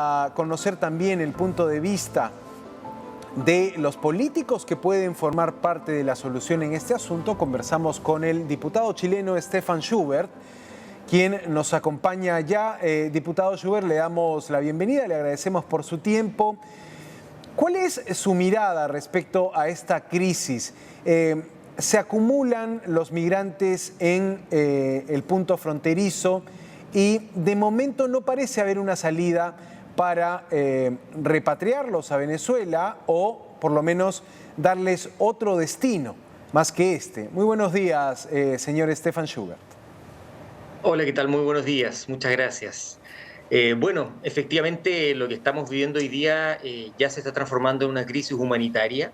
A conocer también el punto de vista de los políticos que pueden formar parte de la solución en este asunto. Conversamos con el diputado chileno Stefan Schubert, quien nos acompaña ya. Diputado Schubert, le damos la bienvenida, le agradecemos por su tiempo. ¿Cuál es su mirada respecto a esta crisis? Se acumulan los migrantes en el punto fronterizo y de momento no parece haber una salida para repatriarlos a Venezuela o por lo menos darles otro destino más que este. Muy buenos días, señor Stefan Schubert. Hola, ¿qué tal? Muy buenos días, muchas gracias. Bueno, efectivamente lo que estamos viviendo hoy día ya se está transformando en una crisis humanitaria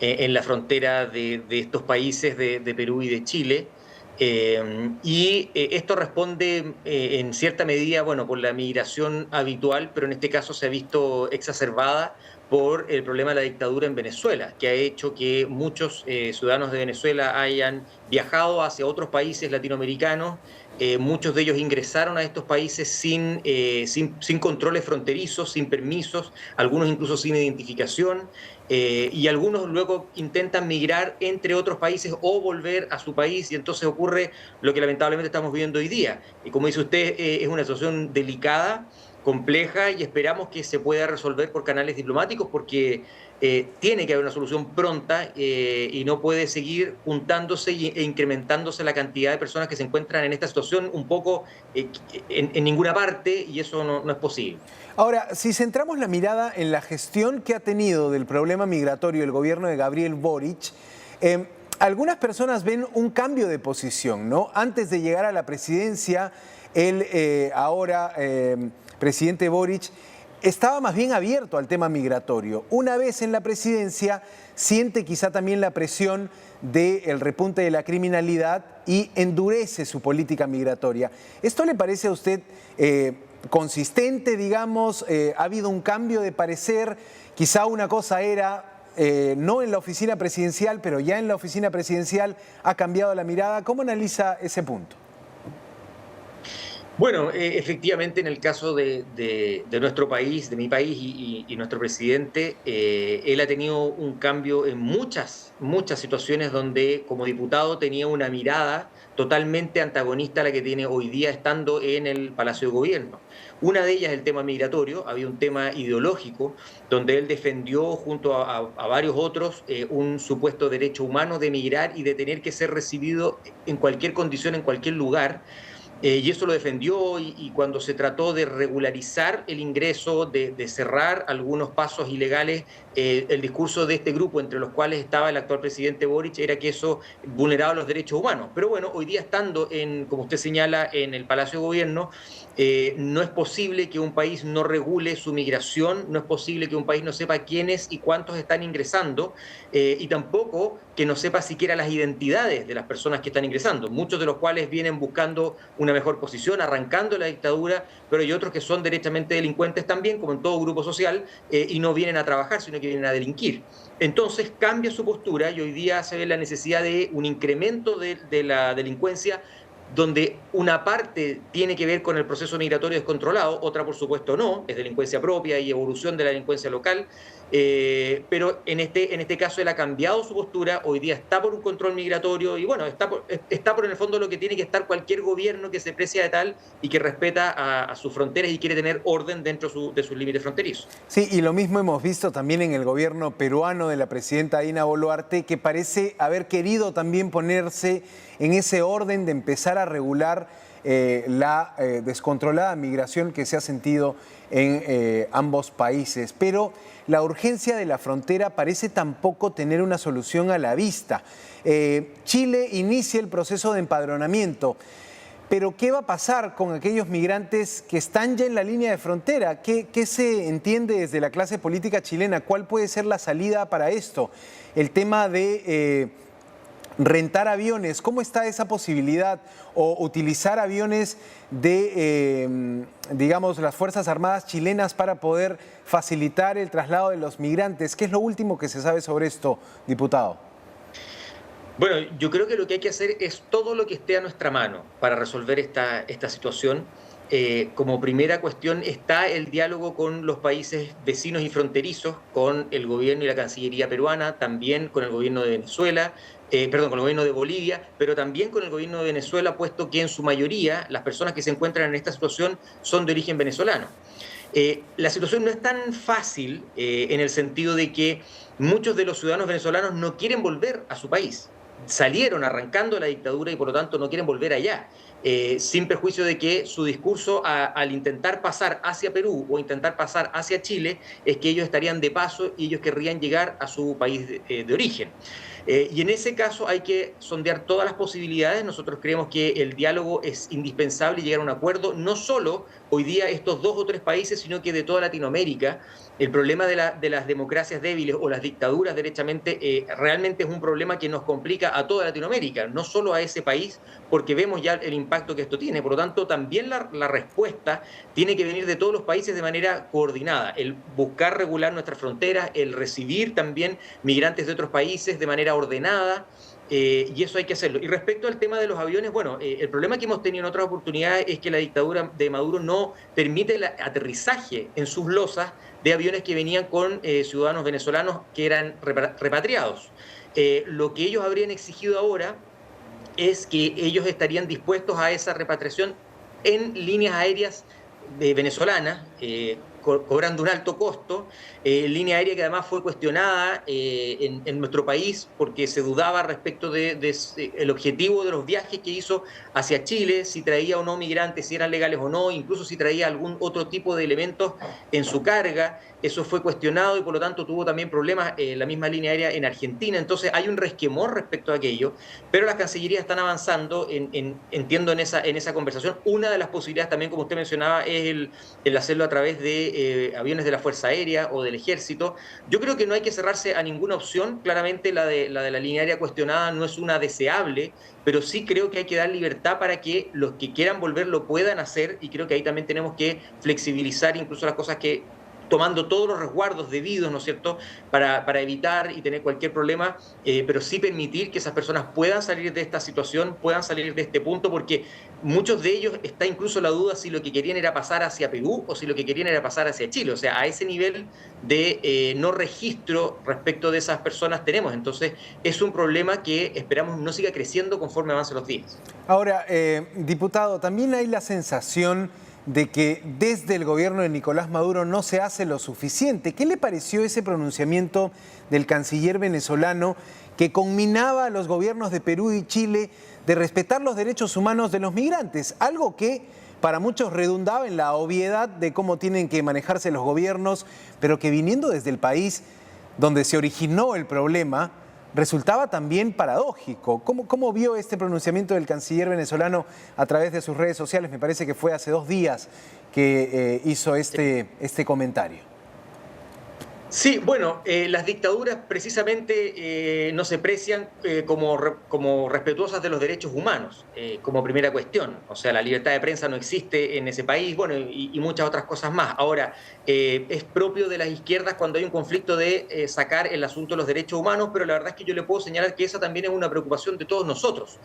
en la frontera de estos países de Perú y de Chile. Esto responde en cierta medida, bueno, por la migración habitual, pero en este caso se ha visto exacerbada por el problema de la dictadura en Venezuela, que ha hecho que muchos ciudadanos de Venezuela hayan viajado hacia otros países latinoamericanos. Muchos de ellos ingresaron a estos países sin controles fronterizos, sin permisos, algunos incluso sin identificación, y algunos luego intentan migrar entre otros países o volver a su país, y entonces ocurre lo que lamentablemente estamos viviendo hoy día. Y como dice usted, es una situación delicada, compleja, y esperamos que se pueda resolver por canales diplomáticos, porque tiene que haber una solución pronta y no puede seguir juntándose e incrementándose la cantidad de personas que se encuentran en esta situación un poco en ninguna parte, y eso no es posible. Ahora, si centramos la mirada en la gestión que ha tenido del problema migratorio el gobierno de Gabriel Boric, algunas personas ven un cambio de posición, ¿no? Antes de llegar a la presidencia, presidente Boric estaba más bien abierto al tema migratorio. Una vez en la presidencia, siente quizá también la presión del repunte de la criminalidad y endurece su política migratoria. ¿Esto le parece a usted consistente, digamos? ¿Ha habido un cambio de parecer? Quizá una cosa era no en la oficina presidencial, pero ya en la oficina presidencial ha cambiado la mirada. ¿Cómo analiza ese punto? Bueno, efectivamente en el caso de nuestro país, de mi país y nuestro presidente, él ha tenido un cambio en muchas situaciones donde como diputado tenía una mirada totalmente antagonista a la que tiene hoy día estando en el Palacio de Gobierno. Una de ellas es el tema migratorio. Había un tema ideológico donde él defendió junto a varios otros un supuesto derecho humano de migrar y de tener que ser recibido en cualquier condición, en cualquier lugar. Y eso lo defendió, y cuando se trató de regularizar el ingreso, de cerrar algunos pasos ilegales, el discurso de este grupo, entre los cuales estaba el actual presidente Boric, era que eso vulneraba los derechos humanos. Pero bueno, hoy día estando, como usted señala, en el Palacio de Gobierno, no es posible que un país no regule su migración, no es posible que un país no sepa quiénes y cuántos están ingresando, y tampoco que no sepa siquiera las identidades de las personas que están ingresando, muchos de los cuales vienen buscando una mejor posición, arrancando la dictadura, pero hay otros que son derechamente delincuentes también, como en todo grupo social, y no vienen a trabajar, sino que vienen a delinquir. Entonces cambia su postura y hoy día se ve la necesidad de un incremento de la delincuencia, donde una parte tiene que ver con el proceso migratorio descontrolado, otra por supuesto no, es delincuencia propia y evolución de la delincuencia local, pero en este caso él ha cambiado su postura, hoy día está por un control migratorio y bueno, está por en el fondo lo que tiene que estar cualquier gobierno que se precia de tal y que respeta a sus fronteras y quiere tener orden dentro de sus límites fronterizos. Sí, y lo mismo hemos visto también en el gobierno peruano de la presidenta Dina Boluarte, que parece haber querido también ponerse en ese orden de empezar a regular la descontrolada migración que se ha sentido en ambos países. Pero la urgencia de la frontera parece tampoco tener una solución a la vista. Chile inicia el proceso de empadronamiento. Pero ¿qué va a pasar con aquellos migrantes que están ya en la línea de frontera? ¿Qué se entiende desde la clase política chilena? ¿Cuál puede ser la salida para esto? El tema de rentar aviones, ¿cómo está esa posibilidad? O utilizar aviones de, digamos, las Fuerzas Armadas chilenas para poder facilitar el traslado de los migrantes. ¿Qué es lo último que se sabe sobre esto, diputado? Bueno, yo creo que lo que hay que hacer es todo lo que esté a nuestra mano para resolver esta situación. como primera cuestión está el diálogo con los países vecinos y fronterizos, con el gobierno y la Cancillería peruana, también con el gobierno de Venezuela, perdón, con el gobierno de Bolivia, pero también con el gobierno de Venezuela, puesto que en su mayoría las personas que se encuentran en esta situación son de origen venezolano. La situación no es tan fácil en el sentido de que muchos de los ciudadanos venezolanos no quieren volver a su país. Salieron arrancando la dictadura y por lo tanto no quieren volver allá, sin perjuicio de que su discurso al intentar pasar hacia Perú o intentar pasar hacia Chile es que ellos estarían de paso y ellos querrían llegar a su país de origen. Y en ese caso hay que sondear todas las posibilidades. Nosotros creemos que el diálogo es indispensable y llegar a un acuerdo, no solo hoy día estos 2 o 3 países, sino que de toda Latinoamérica. El problema de las democracias débiles o las dictaduras, derechamente, realmente es un problema que nos complica a toda Latinoamérica, no solo a ese país, porque vemos ya el impacto que esto tiene. Por lo tanto, también la respuesta tiene que venir de todos los países de manera coordinada. El buscar regular nuestras fronteras, el recibir también migrantes de otros países de manera ordenada, y eso hay que hacerlo. Y respecto al tema de los aviones, bueno, el problema que hemos tenido en otras oportunidades es que la dictadura de Maduro no permite el aterrizaje en sus losas de aviones que venían con ciudadanos venezolanos que eran repatriados. Lo que ellos habrían exigido ahora es que ellos estarían dispuestos a esa repatriación en líneas aéreas venezolanas, cobrando un alto costo, línea aérea que además fue cuestionada en nuestro país porque se dudaba respecto el objetivo de los viajes que hizo hacia Chile, si traía o no migrantes, si eran legales o no, incluso si traía algún otro tipo de elementos en su carga. Eso fue cuestionado y por lo tanto tuvo también problemas la misma línea aérea en Argentina. Entonces hay un resquemor respecto a aquello, pero las cancillerías están avanzando, entiendo, en esa conversación. Una de las posibilidades también, como usted mencionaba, es el hacerlo a través de aviones de la Fuerza Aérea o del Ejército. Yo creo que no hay que cerrarse a ninguna opción. Claramente la de la línea aérea cuestionada no es una deseable, pero sí creo que hay que dar libertad para que los que quieran volver lo puedan hacer, y creo que ahí también tenemos que flexibilizar incluso las cosas que tomando todos los resguardos debidos, ¿no es cierto?, para evitar y tener cualquier problema, pero sí permitir que esas personas puedan salir de esta situación, puedan salir de este punto, porque muchos de ellos está incluso la duda si lo que querían era pasar hacia Perú o si lo que querían era pasar hacia Chile. O sea, a ese nivel de no registro respecto de esas personas tenemos. Entonces, es un problema que esperamos no siga creciendo conforme avancen los días. Ahora, diputado, también hay la sensación de que desde el gobierno de Nicolás Maduro no se hace lo suficiente. ¿Qué le pareció ese pronunciamiento del canciller venezolano que conminaba a los gobiernos de Perú y Chile de respetar los derechos humanos de los migrantes? Algo que para muchos redundaba en la obviedad de cómo tienen que manejarse los gobiernos, pero que viniendo desde el país donde se originó el problema, resultaba también paradójico. ¿Cómo vio este pronunciamiento del canciller venezolano a través de sus redes sociales? Me parece que fue hace 2 días que hizo este comentario. Sí, bueno, las dictaduras precisamente no se precian como respetuosas de los derechos humanos, como primera cuestión. O sea, la libertad de prensa no existe en ese país, bueno, y muchas otras cosas más. Ahora, es propio de las izquierdas cuando hay un conflicto de sacar el asunto de los derechos humanos, pero la verdad es que yo le puedo señalar que esa también es una preocupación de todos nosotros.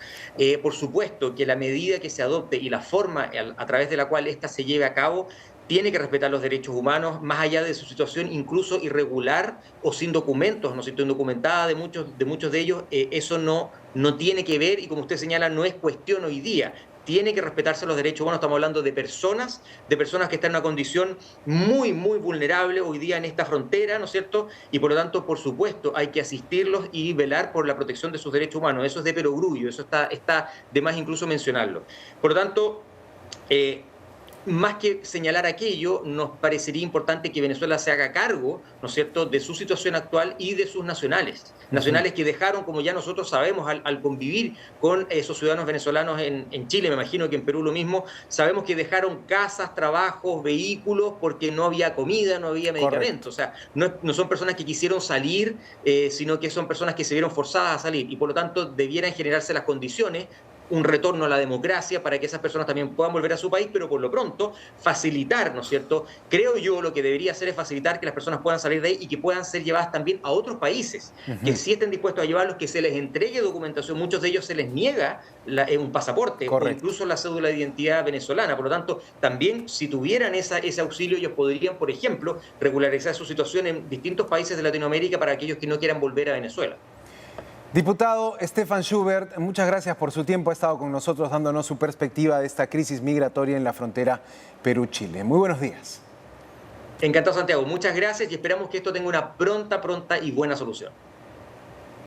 Por supuesto que la medida que se adopte y la forma a través de la cual ésta se lleve a cabo tiene que respetar los derechos humanos, más allá de su situación incluso irregular o sin documentos, no siendo indocumentada de muchos de ellos, eso no tiene que ver, y como usted señala, no es cuestión hoy día. Tiene que respetarse los derechos humanos. Estamos hablando de personas que están en una condición muy, muy vulnerable hoy día en esta frontera, ¿no es cierto? Y por lo tanto, por supuesto, hay que asistirlos y velar por la protección de sus derechos humanos. Eso es de perogrullo, eso está de más incluso mencionarlo. Por lo tanto, más que señalar aquello, nos parecería importante que Venezuela se haga cargo, ¿no es cierto?, de su situación actual y de sus nacionales que dejaron, como ya nosotros sabemos, al convivir con esos ciudadanos venezolanos en Chile, me imagino que en Perú lo mismo, sabemos que dejaron casas, trabajos, vehículos, porque no había comida, no había medicamentos. Correcto. O sea, no son personas que quisieron salir, sino que son personas que se vieron forzadas a salir, y por lo tanto debieran generarse las condiciones un retorno a la democracia para que esas personas también puedan volver a su país, pero por lo pronto facilitar, ¿no es cierto? Creo yo lo que debería hacer es facilitar que las personas puedan salir de ahí y que puedan ser llevadas también a otros países, que sí estén dispuestos a llevarlos, que se les entregue documentación. Muchos de ellos se les niega un pasaporte o Correcto. incluso la cédula de identidad venezolana. Por lo tanto, también si tuvieran ese auxilio, ellos podrían, por ejemplo, regularizar su situación en distintos países de Latinoamérica para aquellos que no quieran volver a Venezuela. Diputado Stefan Schubert, muchas gracias por su tiempo. Ha estado con nosotros dándonos su perspectiva de esta crisis migratoria en la frontera Perú-Chile. Muy buenos días. Encantado, Santiago. Muchas gracias y esperamos que esto tenga una pronta y buena solución.